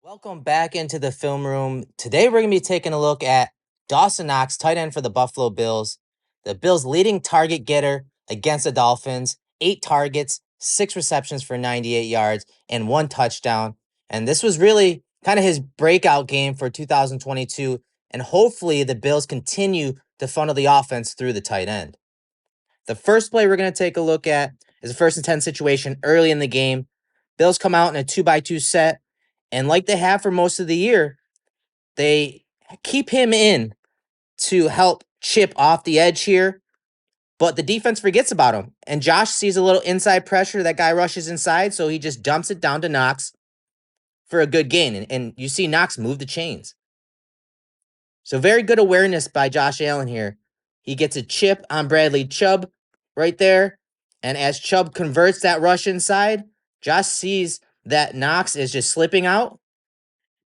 Welcome back into the film room. Today we're going to be taking a look at Dawson Knox, tight end for the Buffalo Bills. The Bills' leading target getter against the Dolphins. 8 targets, 6 receptions for 98 yards, and 1 touchdown. And this was really kind of his breakout game for 2022. And hopefully the Bills continue to funnel the offense through the tight end. The first play we're going to take a look at is a 1st and 10 situation early in the game. Bills come out in a 2-by-2 set. And like they have for most of the year, they keep him in to help chip off the edge here. But the defense forgets about him. And Josh sees a little inside pressure. That guy rushes inside, so he just dumps it down to Knox for a good gain. And you see Knox move the chains. So very good awareness by Josh Allen here. He gets a chip on Bradley Chubb right there. And as Chubb converts that rush inside, Josh sees that Knox is just slipping out,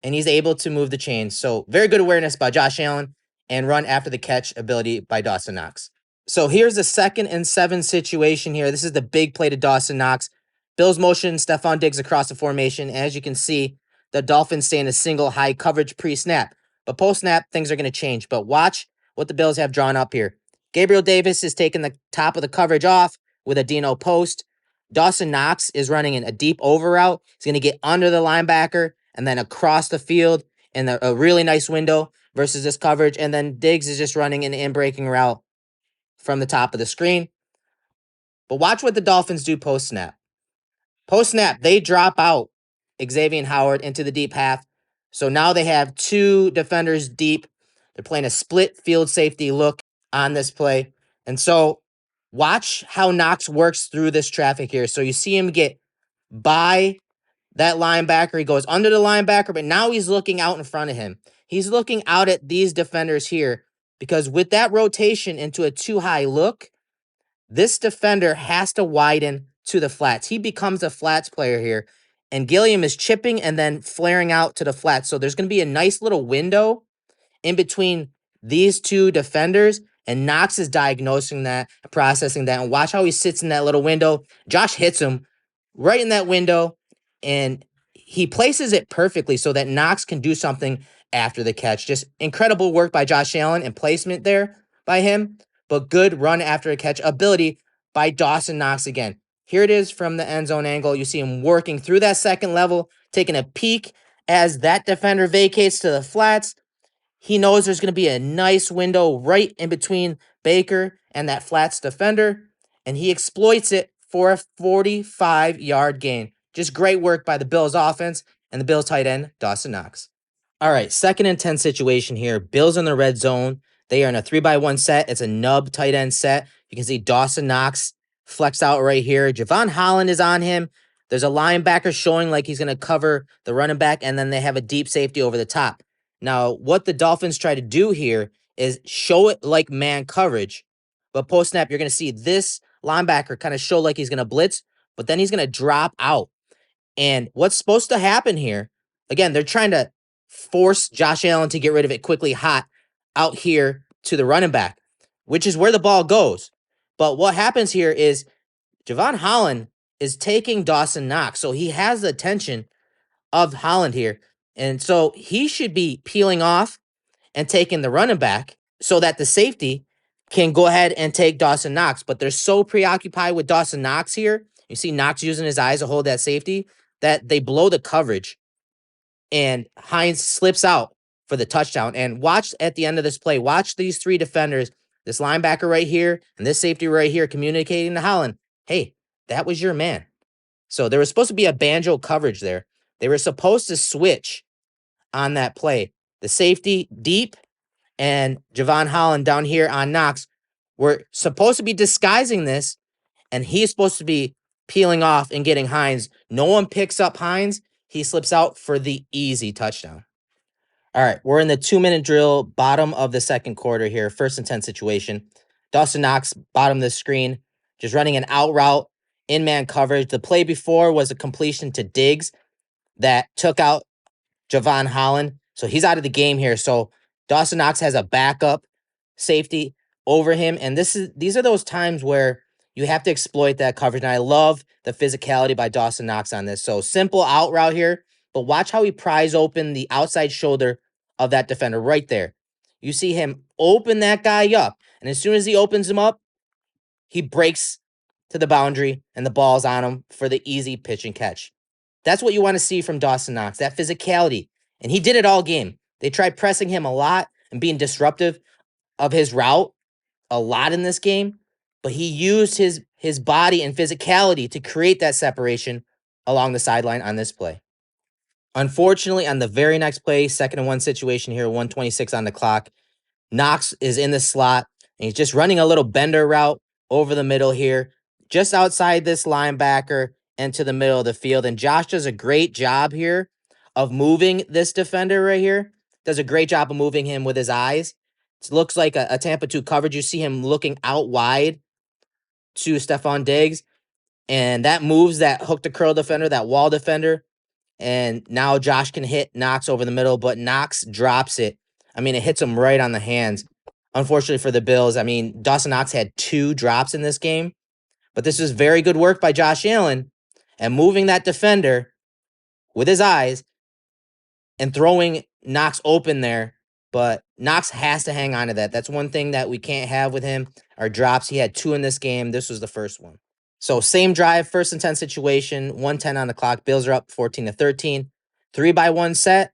and he's able to move the chains. So very good awareness by Josh Allen and run after the catch ability by Dawson Knox. So here's a 2nd and 7 situation here. This is the big play to Dawson Knox. Bills motion Stephon Diggs across the formation. As you can see, the Dolphins stay in a single high coverage pre-snap. But post-snap, things are going to change. But watch what the Bills have drawn up here. Gabriel Davis is taking the top of the coverage off with a Dino post. Dawson Knox is running in a deep over route. He's going to get under the linebacker and then across the field in a really nice window versus this coverage. And then Diggs is just running an in-breaking route from the top of the screen. But watch what the Dolphins do post-snap. Post-snap, they drop out Xavier Howard into the deep half. So now they have 2 defenders deep. They're playing a split field safety look on this play. And so watch how Knox works through this traffic here. So you see him get by that linebacker. He goes under the linebacker, but now he's looking out in front of him. He's looking out at these defenders here because with that rotation into a too high look, this defender has to widen to the flats. He becomes a flats player here, and Gilliam is chipping and then flaring out to the flats. So there's going to be a nice little window in between these 2 defenders, and Knox is diagnosing that, processing that, and watch how he sits in that little window. Josh hits him right in that window, and he places it perfectly so that Knox can do something after the catch. Just incredible work by Josh Allen and placement there by him, but good run after a catch ability by Dawson Knox again. Here it is from the end zone angle. You see him working through that 2nd level, taking a peek as that defender vacates to the flats. He knows there's going to be a nice window right in between Baker and that flats defender, and he exploits it for a 45-yard gain. Just great work by the Bills offense and the Bills tight end, Dawson Knox. All right, 2nd and 10 situation here. Bills in the red zone. They are in a 3-by-1 set. It's a nub tight end set. You can see Dawson Knox flex out right here. Javon Holland is on him. There's a linebacker showing like he's going to cover the running back, and then they have a deep safety over the top. Now, what the Dolphins try to do here is show it like man coverage, but post-snap, you're going to see this linebacker kind of show like he's going to blitz, but then he's going to drop out. And what's supposed to happen here, again, they're trying to force Josh Allen to get rid of it quickly hot out here to the running back, which is where the ball goes. But what happens here is Javon Holland is taking Dawson Knox, so he has the attention of Holland here. And so he should be peeling off and taking the running back so that the safety can go ahead and take Dawson Knox. But they're so preoccupied with Dawson Knox here. You see Knox using his eyes to hold that safety that they blow the coverage. And Hines slips out for the touchdown. And watch at the end of this play, watch these 3 defenders, this linebacker right here and this safety right here communicating to Holland, hey, that was your man. So there was supposed to be a banjo coverage there. They were supposed to switch on that play. The safety deep and Javon Holland down here on Knox were supposed to be disguising this, and he's supposed to be peeling off and getting Hines. No one picks up Hines. He slips out for the easy touchdown. All right, we're in the 2-minute drill, bottom of the 2nd quarter here, 1st and 10 situation. Dawson Knox, bottom of the screen, just running an out route, in-man coverage. The play before was a completion to Diggs that took out Javon Holland. So he's out of the game here. So Dawson Knox has a backup safety over him. And these are those times where you have to exploit that coverage. And I love the physicality by Dawson Knox on this. So simple out route here. but watch how he pries open the outside shoulder of that defender right there. You see him open that guy up, and as soon as he opens him up, he breaks to the boundary, and the ball's on him for the easy pitch and catch. That's what you want to see from Dawson Knox, that physicality. And he did it all game. They tried pressing him a lot and being disruptive of his route a lot in this game, but he used his body and physicality to create that separation along the sideline on this play. Unfortunately, on the very next play, 2nd and 1 situation here, 1:26 on the clock, Knox is in the slot, and he's just running a little bender route over the middle here, just outside this linebacker into the middle of the field. And Josh does a great job here of moving this defender right here. Does a great job of moving him with his eyes. It looks like a Tampa 2 coverage. You see him looking out wide to Stephon Diggs, and that moves that hook to curl defender, that wall defender. And now Josh can hit Knox over the middle, but Knox drops it. I mean, it hits him right on the hands. Unfortunately for the Bills, I mean, Dawson Knox had 2 drops in this game, but this is very good work by Josh Allen and moving that defender with his eyes and throwing Knox open there. But Knox has to hang on to that. That's one thing that we can't have with him, are drops. He had 2 in this game. This was the first one. So same drive, 1st and 10 situation, 1:10 on the clock. Bills are up 14-13. 3-by-1 set.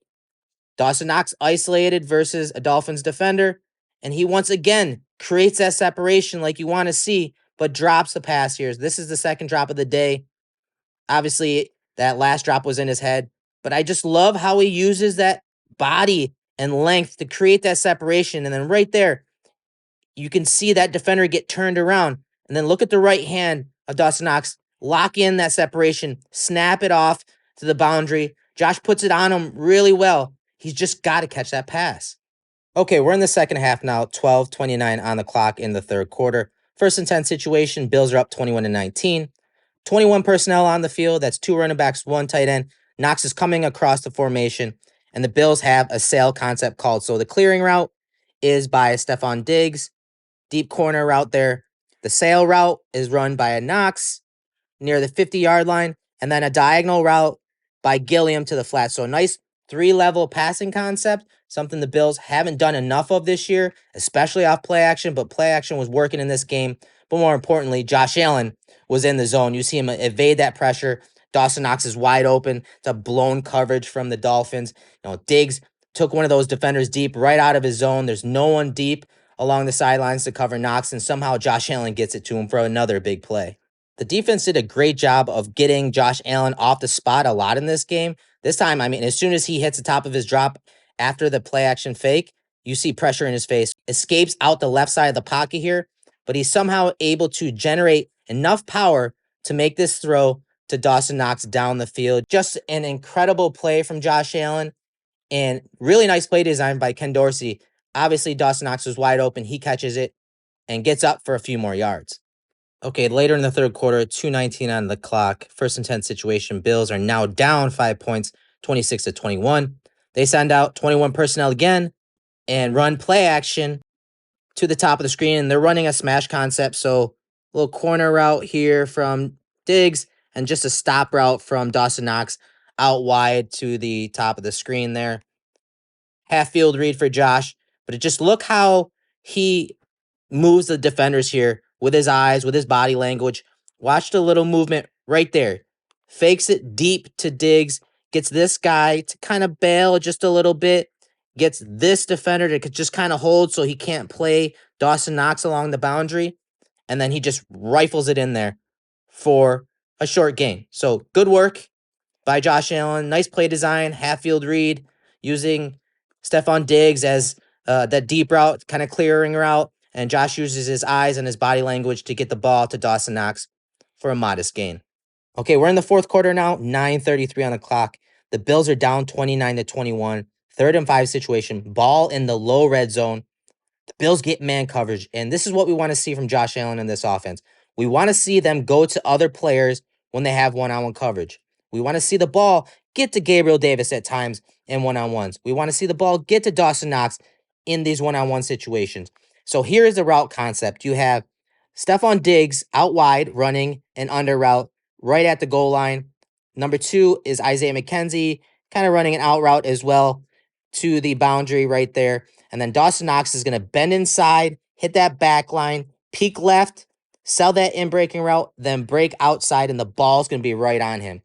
Dawson Knox isolated versus a Dolphins defender. And he once again creates that separation like you want to see, but drops the pass here. This is the 2nd drop of the day. Obviously, that last drop was in his head. But I just love how he uses that body and length to create that separation. And then right there, you can see that defender get turned around. And then look at the right hand of Dawson Knox. Lock in that separation. Snap it off to the boundary. Josh puts it on him really well. He's just got to catch that pass. Okay, we're in the second half now. 12:29 on the clock in the 3rd quarter. 1st and 10 situation. Bills are up 21-19. 21 personnel on the field. That's 2 running backs, 1 tight end. Knox is coming across the formation, and the Bills have a sail concept called. So the clearing route is by Stephon Diggs. Deep corner route there. The sail route is run by a Knox near the 50-yard line, and then a diagonal route by Gilliam to the flat. So a nice 3-level passing concept, something the Bills haven't done enough of this year, especially off play action, but play action was working in this game. But more importantly, Josh Allen was in the zone. You see him evade that pressure. Dawson Knox is wide open. It's a blown coverage from the Dolphins. Diggs took one of those defenders deep right out of his zone. There's no one deep along the sidelines to cover Knox, and somehow Josh Allen gets it to him for another big play. The defense did a great job of getting Josh Allen off the spot a lot in this game. This time, I mean, as soon as he hits the top of his drop after the play action fake, you see pressure in his face. Escapes out the left side of the pocket here, but he's somehow able to generate enough power to make this throw to Dawson Knox down the field. Just an incredible play from Josh Allen, and really nice play design by Ken Dorsey. Obviously, Dawson Knox was wide open. He catches it and gets up for a few more yards. Okay, later in the 3rd quarter, 2:19 on the clock. 1st and 10 situation. Bills are now down 5 points, 26-21. They send out 21 personnel again and run play action to the top of the screen. And they're running a smash concept. So a little corner route here from Diggs and just a stop route from Dawson Knox out wide to the top of the screen there. Half field read for Josh. But just look how he moves the defenders here with his eyes, with his body language. Watch the little movement right there. Fakes it deep to Diggs. Gets this guy to kind of bail just a little bit. Gets this defender to just kind of hold so he can't play Dawson Knox along the boundary. And then he just rifles it in there for a short gain. So good work by Josh Allen. Nice play design, half field read, using Stephon Diggs as that deep route, kind of clearing route. And Josh uses his eyes and his body language to get the ball to Dawson Knox for a modest gain. Okay, we're in the 4th quarter now, 9:33 on the clock. The Bills are down 29-21. 3rd and 5 situation. Ball in the low red zone. The Bills get man coverage, and this is what we want to see from Josh Allen in this offense. We want to see them go to other players when they have one-on-one coverage. We want to see the ball get to Gabriel Davis at times in one-on-ones. We want to see the ball get to Dawson Knox in these one-on-one situations. So here is the route concept. You have Stephon Diggs out wide running an under route right at the goal line. Number 2 is Isaiah McKenzie kind of running an out route as well to the boundary right there. And then Dawson Knox is going to bend inside, hit that back line, peek left, sell that in breaking route, then break outside, and the ball's going to be right on him.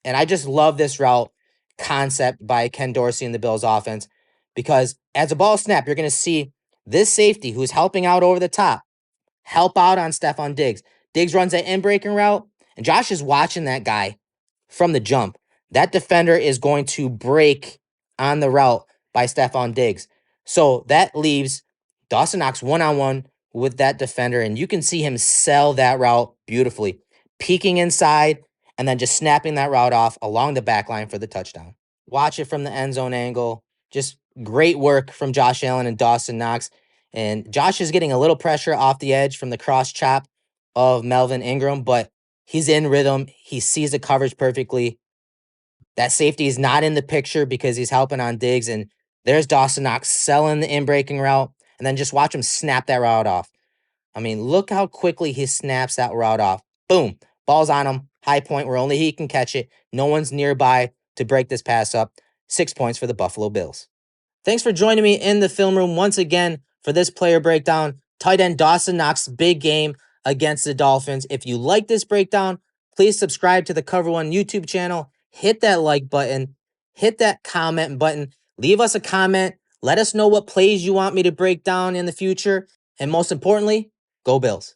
And I just love this route concept by Ken Dorsey and the Bills offense, because as a ball snap, you're going to see this safety who's helping out over the top help out on Stefon Diggs. Diggs runs that in breaking route, and Josh is watching that guy from the jump. That defender is going to break on the route by Stefon Diggs. So that leaves Dawson Knox one-on-one with that defender, and you can see him sell that route beautifully, peeking inside and then just snapping that route off along the back line for the touchdown. Watch it from the end zone angle. Just great work from Josh Allen and Dawson Knox. And Josh is getting a little pressure off the edge from the cross chop of Melvin Ingram, but he's in rhythm. He sees the coverage perfectly. That safety is not in the picture because he's helping on Diggs. And there's Dawson Knox selling the in-breaking route. And then just watch him snap that route off. I mean, look how quickly he snaps that route off. Boom. Ball's on him. High point where only he can catch it. No one's nearby to break this pass up. 6 points for the Buffalo Bills. Thanks for joining me in the film room once again for this player breakdown. Tight end Dawson Knox, big game against the Dolphins. If you like this breakdown, please subscribe to the Cover One YouTube channel. Hit that like button. Hit that comment button. Leave us a comment. Let us know what plays you want me to break down in the future. And most importantly, go Bills.